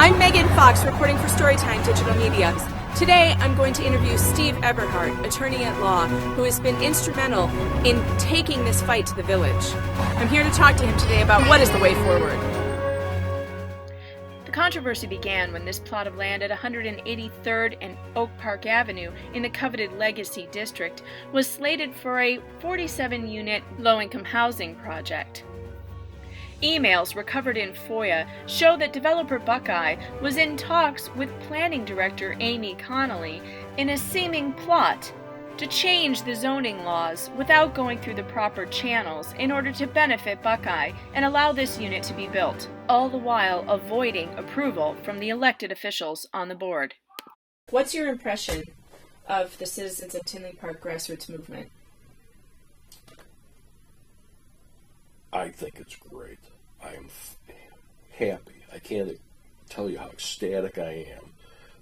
I'm Megan Fox, reporting for Storytime Digital Media. Today, I'm going to interview Steve Eberhardt, attorney at law, who has been instrumental in taking this fight to the village. I'm here to talk to him today about what is the way forward. The controversy began when this plot of land at 183rd and Oak Park Avenue in the coveted Legacy District was slated for a 47-unit low-income housing project. Emails recovered in FOIA show that developer Buckeye was in talks with planning director Amy Connolly in a seeming plot to change the zoning laws without going through the proper channels in order to benefit Buckeye and allow this unit to be built, all the while avoiding approval from the elected officials on the board. What's your impression of the citizens of Tinley Park grassroots movement? I think it's great. I am happy. I can't tell you how ecstatic I am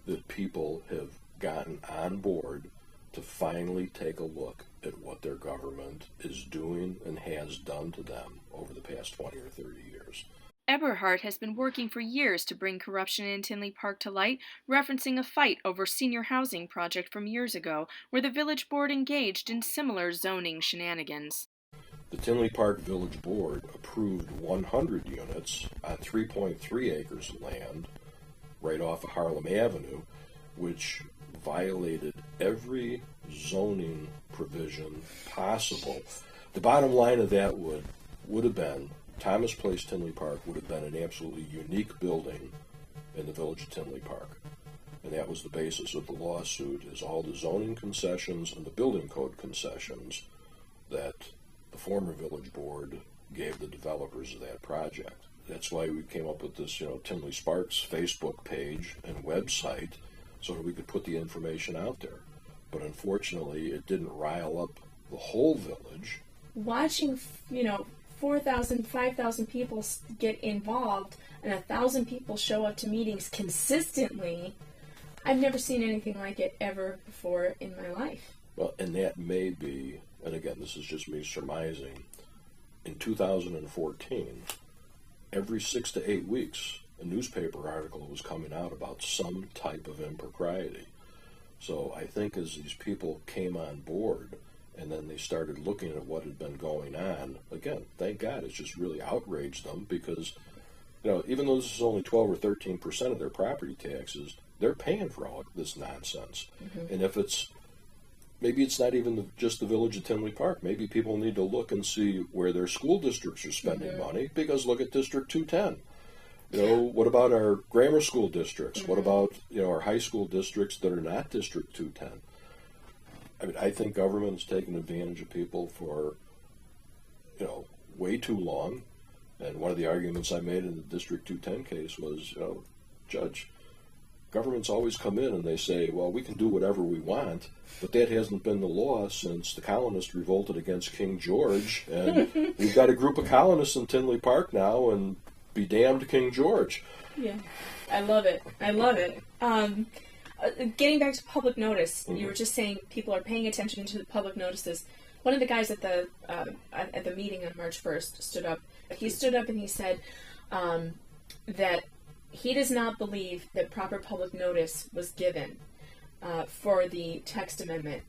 that people have gotten on board to finally take a look at what their government is doing and has done to them over the past 20 or 30 years. Eberhardt has been working for years to bring corruption in Tinley Park to light, referencing a fight over senior housing project from years ago where the village board engaged in similar zoning shenanigans. The Tinley Park Village Board approved 100 units on 3.3 acres of land right off of Harlem Avenue, which violated every zoning provision possible. The bottom line of that would have been, Thomas Place Tinley Park would have been an absolutely unique building in the village of Tinley Park. And that was the basis of the lawsuit, is all the zoning concessions and the building code concessions that the former village board gave the developers of that project. That's why we came up with this, Tinley Sparks Facebook page and website so that we could put the information out there. But unfortunately, it didn't rile up the whole village. Watching, 4,000, 5,000 people get involved and 1,000 people show up to meetings consistently, I've never seen anything like it ever before in my life. Well, and that may be, and again, this is just me surmising, in 2014, every 6 to 8 weeks, a newspaper article was coming out about some type of impropriety. So I think as these people came on board and then they started looking at what had been going on, again, thank God, it's just really outraged them because, even though this is only 12 or 13% of their property taxes, they're paying for all this nonsense. Mm-hmm. And if maybe it's not even just the village of Tinley Park. Maybe people need to look and see where their school districts are spending mm-hmm. money, because look at District 210. What about our grammar school districts? Mm-hmm. What about, our high school districts that are not District 210? I mean, I think government has taken advantage of people for, way too long. And one of the arguments I made in the District 210 case was, Judge, governments always come in and they say, well, we can do whatever we want, but that hasn't been the law since the colonists revolted against King George, and we've got a group of colonists in Tinley Park now, and be damned to King George. Yeah, I love it. Getting back to public notice, mm-hmm. you were just saying people are paying attention to the public notices. One of the guys at the meeting on March 1st stood up. He stood up and he said that he does not believe that proper public notice was given for the text amendment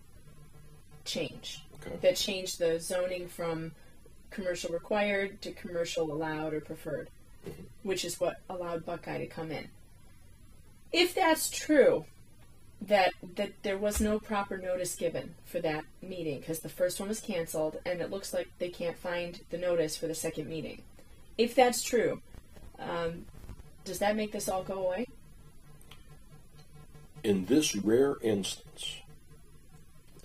change. Okay. That changed the zoning from commercial required to commercial allowed or preferred, mm-hmm. which is what allowed Buckeye to come in. If that's true, that there was no proper notice given for that meeting because the first one was canceled and it looks like they can't find the notice for the second meeting. If that's true, does that make this all go away? In this rare instance,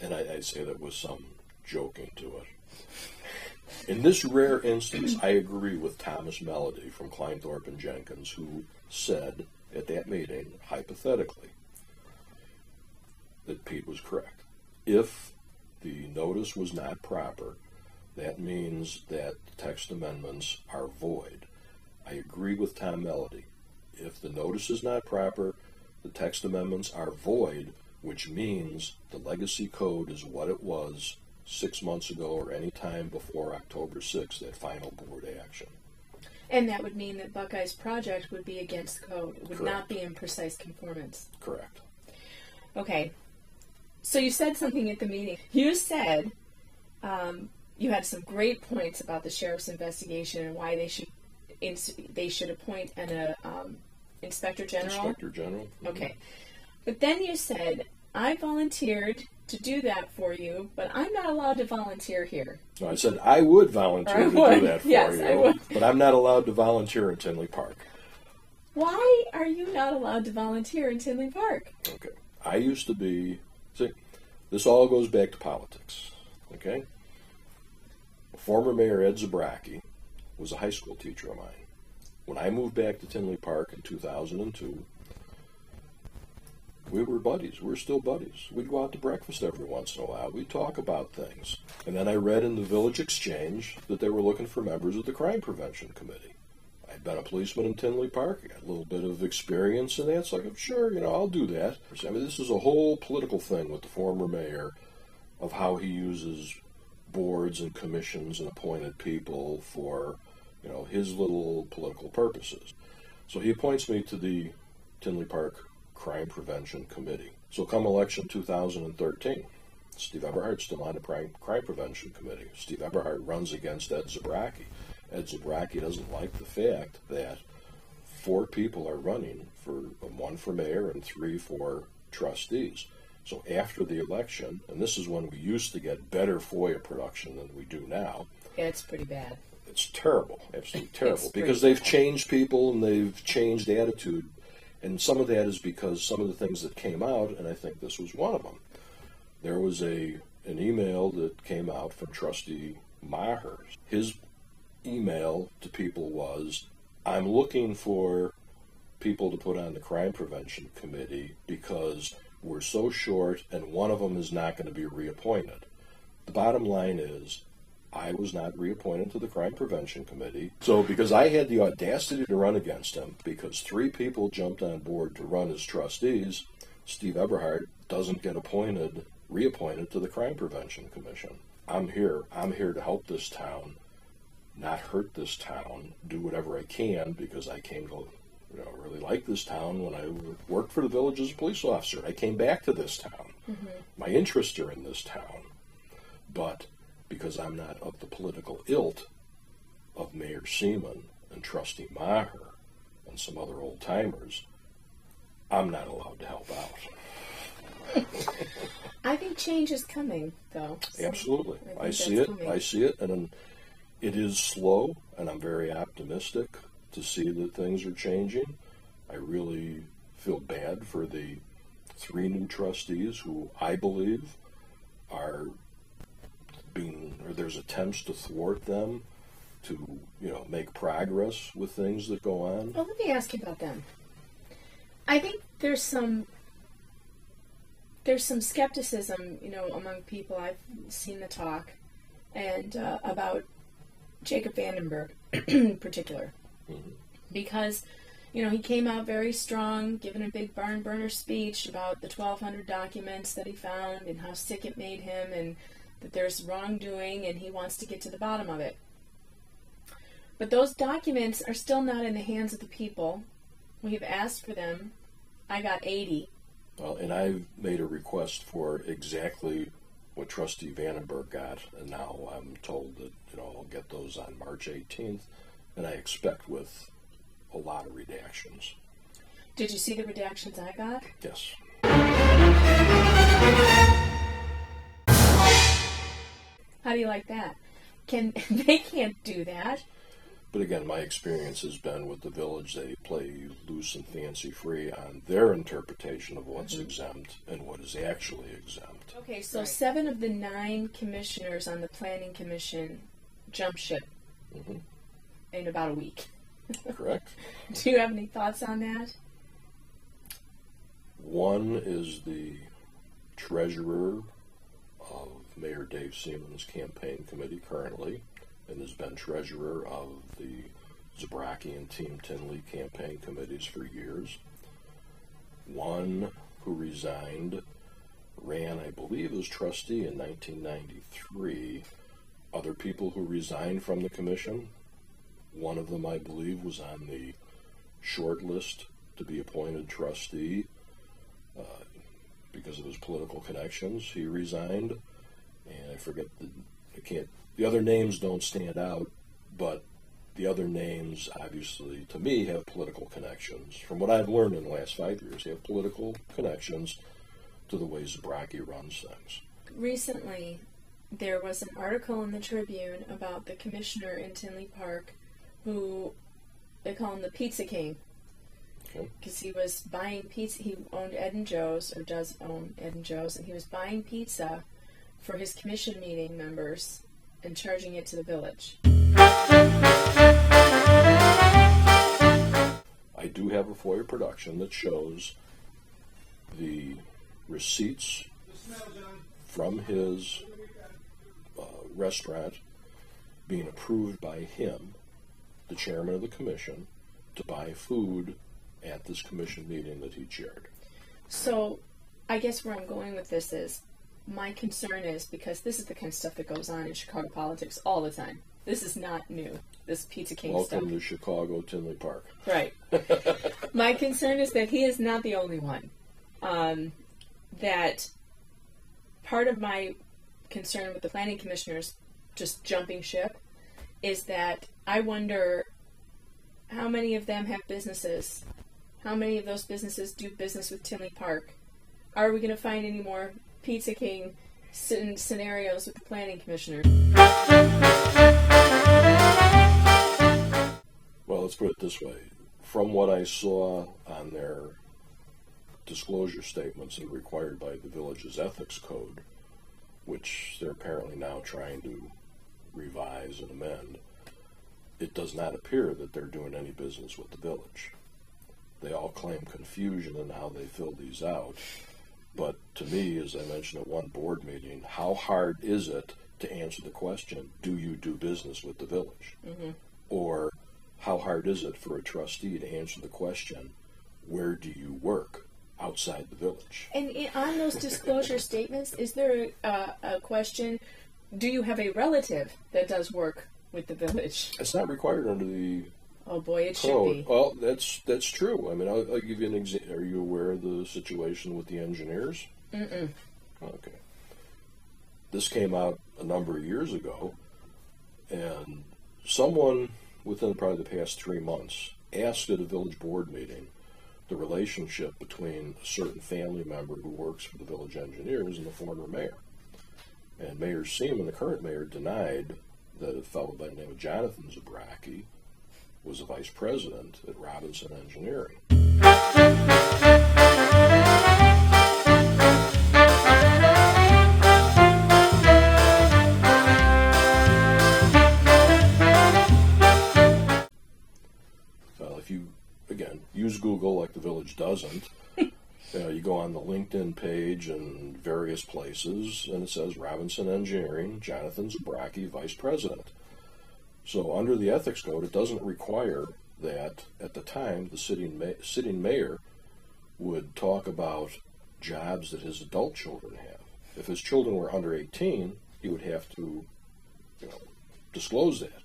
and I say that with some joking to it, in this rare instance, I agree with Thomas Melody from Kleinthorpe and Jenkins, who said at that meeting, hypothetically, that Pete was correct. If the notice was not proper, that means that the text amendments are void. I agree with Tom Melody. If the notice is not proper, the text amendments are void, which means the legacy code is what it was 6 months ago or any time before October 6th, that final board action. And that would mean that Buckeye's project would be against code. It would Correct. not be in precise conformance. Correct. Okay. So you said something at the meeting. You said you had some great points about the sheriff's investigation and why they should appoint an inspector general. Inspector General. Mm-hmm. Okay. But then you said, I volunteered to do that for you, but I'm not allowed to volunteer here. No, I said I would volunteer to do that for Yes, you, I would. but I'm not allowed to volunteer in Tinley Park. Why are you not allowed to volunteer in Tinley Park? Okay. I used to be, see, this all goes back to politics, okay? Former Mayor Ed Zabrocki was a high school teacher of mine. When I moved back to Tinley Park in 2002, we were buddies. We were still buddies. We'd go out to breakfast every once in a while. We'd talk about things. And then I read in the Village Exchange that they were looking for members of the Crime Prevention Committee. I'd been a policeman in Tinley Park. I got a little bit of experience in that. So I go, sure, I'll do that. I mean, this is a whole political thing with the former mayor of how he uses boards and commissions and appointed people for, his little political purposes. So he appoints me to the Tinley Park Crime Prevention Committee. So come election 2013, Steve Eberhardt's still on the Crime Prevention Committee. Steve Eberhardt runs against Ed Zabrocki. Ed Zabrocki doesn't like the fact that 4 people are running, for 1 for mayor and 3 for trustees. So after the election, and this is when we used to get better FOIA production than we do now. Yeah, it's pretty bad. It's terrible, absolutely terrible, It's because pretty they've changed people and they've changed attitude. And some of that is because some of the things that came out, and I think this was one of them. There was an email that came out from Trustee Maher. His email to people was, I'm looking for people to put on the Crime Prevention Committee because we're so short and one of them is not going to be reappointed. The bottom line is, I was not reappointed to the Crime Prevention Committee. So because I had the audacity to run against him, because 3 people jumped on board to run as trustees, Steve Eberhardt doesn't get reappointed to the Crime Prevention Commission. I'm here to help this town, not hurt this town, do whatever I can, because I came to really like this town when I worked for the village as a police officer. I came back to this town. Mm-hmm. My interests are in this town. But because I'm not of the political ilk of Mayor Seaman and Trustee Maher and some other old-timers, I'm not allowed to help out. I think change is coming, though. So Absolutely. I see it, and it is slow, and I'm very optimistic to see that things are changing. I really feel bad for the 3 new trustees who I believe are there's attempts to thwart them to, make progress with things that go on. Well, let me ask you about them. I think there's some skepticism, among people. I've seen the talk, and about Jacob Vandenberg in particular, mm-hmm. because, he came out very strong, giving a big barn burner speech about the 1,200 documents that he found and how sick it made him, and that there's wrongdoing, and he wants to get to the bottom of it. But those documents are still not in the hands of the people. We have asked for them. I got 80. Well, and I've made a request for exactly what Trustee Vandenberg got, and now I'm told that I'll get those on March 18th, and I expect with a lot of redactions. Did you see the redactions I got? Yes. How do you like that? They can't do that. But again, my experience has been with the village, they play loose and fancy-free on their interpretation of what's mm-hmm. exempt and what is actually exempt. Okay, so 7 of the 9 commissioners on the Planning Commission jump ship mm-hmm. in about a week. Correct. Do you have any thoughts on that? One is the treasurer of Mayor Dave Seaman's campaign committee currently, and has been treasurer of the Zabrocki and Team Tinley campaign committees for years. One who resigned ran, I believe, as trustee in 1993. Other people who resigned from the commission, One of them, I believe, was on the short list to be appointed trustee. Because of his political connections, he resigned. And I forget, the other names don't stand out, but the other names, obviously, to me, have political connections. From what I've learned in the last 5 years, they have political connections to the way Zabrocki runs things. Recently, there was an article in the Tribune about the commissioner in Tinley Park who, they call him the Pizza King. Because he was buying pizza. He owned Ed and Joe's, or does own Ed and Joe's, and he was buying pizza for his commission meeting members and charging it to the village. I do have a FOIA production that shows the receipts from his restaurant being approved by him, the chairman of the commission, to buy food at this commission meeting that he chaired. So, I guess where I'm going with this is, my concern is, because this is the kind of stuff that goes on in Chicago politics all the time. This is not new, this Pizza King stuff. Welcome to Chicago, Tinley Park. Right. My concern is that he is not the only one. That part of my concern with the planning commissioners just jumping ship is that I wonder how many of them have businesses. How many of those businesses do business with Tinley Park? Are we going to find any more Pizza King scenarios with the planning commissioners? Well, let's put it this way. From what I saw on their disclosure statements that are required by the village's ethics code, which they're apparently now trying to revise and amend, it does not appear that they're doing any business with the village. They all claim confusion in how they fill these out. But to me, as I mentioned at one board meeting, how hard is it to answer the question, do you do business with the village? Mm-hmm. Or how hard is it for a trustee to answer the question, where do you work outside the village? And on those disclosure statements, is there a question, do you have a relative that does work with the village? It's not required under the Oh boy, it should code. be. Well, that's true. I mean, I'll give you an example. Are you aware of the situation with the engineers? Mm-mm. Okay. This came out a number of years ago, and someone within probably the past 3 months asked at a village board meeting the relationship between a certain family member who works for the village engineers and the former mayor. And Mayor Seaman, the current mayor, denied that a fellow by the name of Jonathan Zabrocki was a vice president at Robinson Engineering. Well, if you, again, use Google like the village doesn't, you go on the LinkedIn page and various places, and it says Robinson Engineering, Jonathan Zabrocki, vice president. So under the ethics code, it doesn't require that at the time the sitting mayor would talk about jobs that his adult children have. If his children were under 18, he would have to disclose that.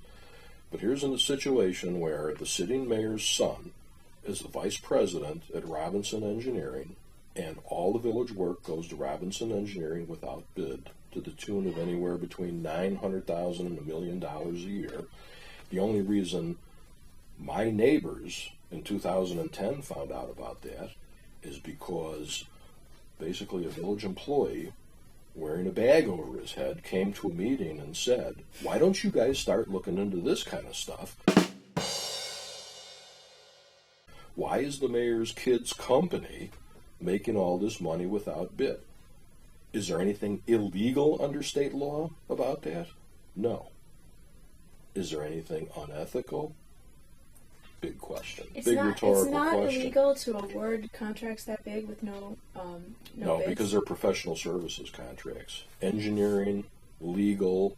But here's in the situation where the sitting mayor's son is the vice president at Robinson Engineering, and all the village work goes to Robinson Engineering without bid, to the tune of anywhere between $900,000 and $1 million a year. The only reason my neighbors in 2010 found out about that is because basically a village employee wearing a bag over his head came to a meeting and said, why don't you guys start looking into this kind of stuff? Why is the mayor's kid's company making all this money without bid? Is there anything illegal under state law about that? No. Is there anything unethical? Big question. Big rhetorical It's not question. illegal to award contracts that big with no bids? Because they're professional services contracts. Engineering, legal,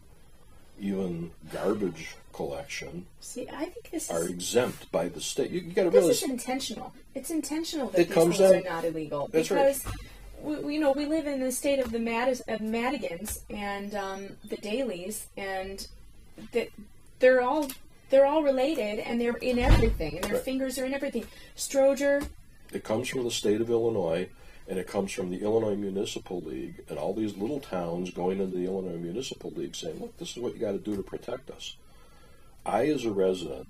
even garbage collection See, I think this are is exempt by the state. You got to this really. is intentional. It's intentional that It these comes things down- are not illegal. That's right. Because we live in the state of the Madigans and the Dailies, and that they're all they're all related, and they're in everything, and their Right. fingers are in everything. Stroger. It comes from the state of Illinois, and it comes from the Illinois Municipal League, and all these little towns going into the Illinois Municipal League saying, look, this is what you got to do to protect us. I, as a resident,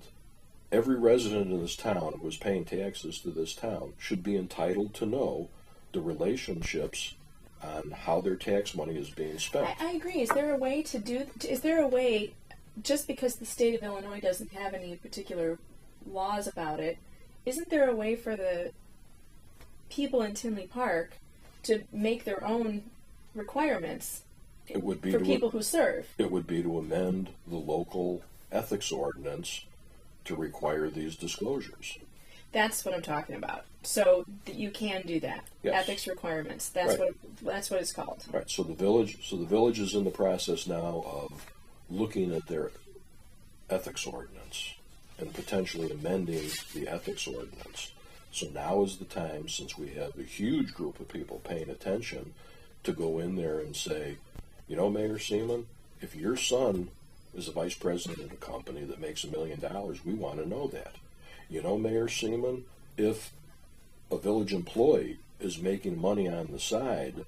every resident in this town who is paying taxes to this town should be entitled to know the relationships on how their tax money is being spent. I agree. Is there a way is there a way, just because the state of Illinois doesn't have any particular laws about it, isn't there a way for the people in Tinley Park to make their own requirements It would be for people who serve? It would be to amend the local ethics ordinance to require these disclosures. That's what I'm talking about. So you can do that. Yes. Ethics requirements. That's Right. that's what it's called. Right. So the village is in the process now of looking at their ethics ordinance and potentially amending the ethics ordinance. So now is the time, since we have a huge group of people paying attention, to go in there and say, you know, Mayor Seaman, if your son is a vice president of a company that makes $1 million, we want to know that. You know, Mayor Seaman, if a village employee is making money on the side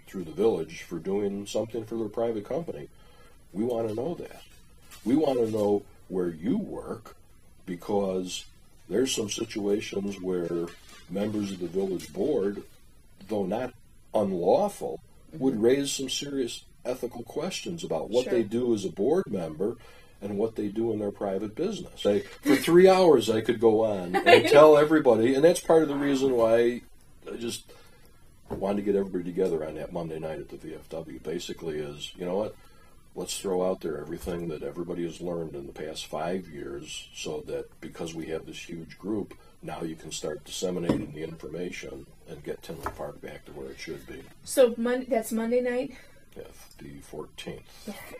through the village for doing something for their private company, we want to know that. We want to know where you work, because there's some situations where members of the village board, though not unlawful, would raise some serious ethical questions about what Sure. they do as a board member and what they do in their private business. For 3 hours I could go on and tell everybody, and that's part of the reason why I just wanted to get everybody together on that Monday night at the VFW. Basically is, you know what, let's throw out there everything that everybody has learned in the past 5 years, so that because we have this huge group, now you can start disseminating the information and get Tinley Park back to where it should be. So that's Monday night? The 14th.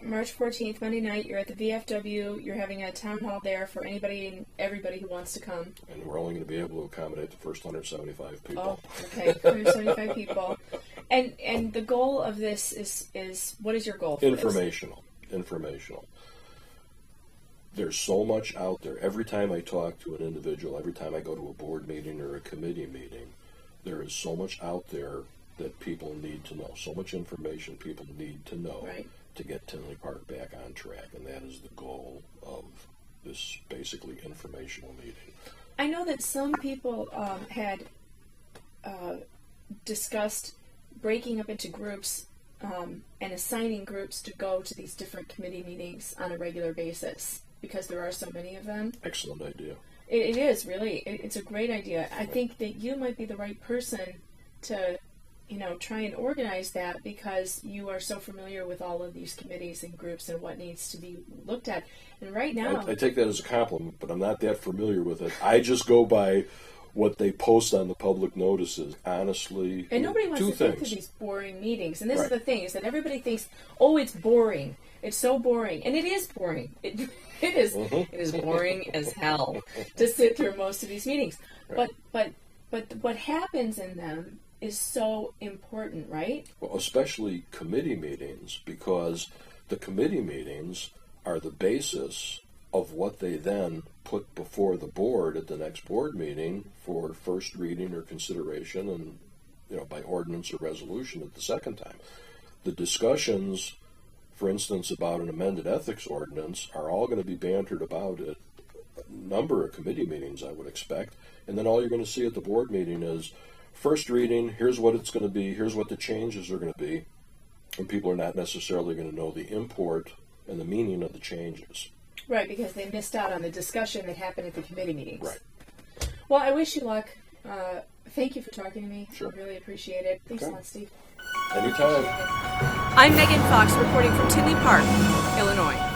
March 14th, Monday night. You're at the VFW. You're having a town hall there for anybody and everybody who wants to come. And we're only going to be able to accommodate the first 175 people. Oh, okay. 175 people. And the goal of this is what is your goal for Informational. There's so much out there. Every time I talk to an individual, every time I go to a board meeting or a committee meeting, there is so much out there that people need to know. So much information people need to know Right. to get Tinley Park back on track. And that is the goal of this basically informational meeting. I know that some people had discussed breaking up into groups and assigning groups to go to these different committee meetings on a regular basis, because there are so many of them. Excellent idea. It is, really. It's a great idea. I think that you might be the right person to, try and organize that, because you are so familiar with all of these committees and groups and what needs to be looked at. And right now... I take that as a compliment, but I'm not that familiar with it. I just go by what they post on the public notices. Honestly, and nobody wants two to go things. to these boring meetings. And this is Right. the thing, is that everybody thinks, oh, it's boring. It's so boring. And it is boring. It is. It is boring as hell to sit through most of these meetings. Right. But what happens in them is so important, right? Well, especially committee meetings, because the committee meetings are the basis of what they then put before the board at the next board meeting for first reading or consideration, and by ordinance or resolution at the second time. The discussions, for instance, about an amended ethics ordinance are all going to be bantered about at a number of committee meetings, I would expect, and then all you're going to see at the board meeting is first reading, here's what it's going to be, here's what the changes are going to be, and people are not necessarily going to know the import and the meaning of the changes. Right, because they missed out on the discussion that happened at the committee meetings. Right. Well, I wish you luck. Thank you for talking to me. Sure. I really appreciate it. Thanks a lot, Steve. Anytime. I'm Megan Fox, reporting from Tinley Park, Illinois.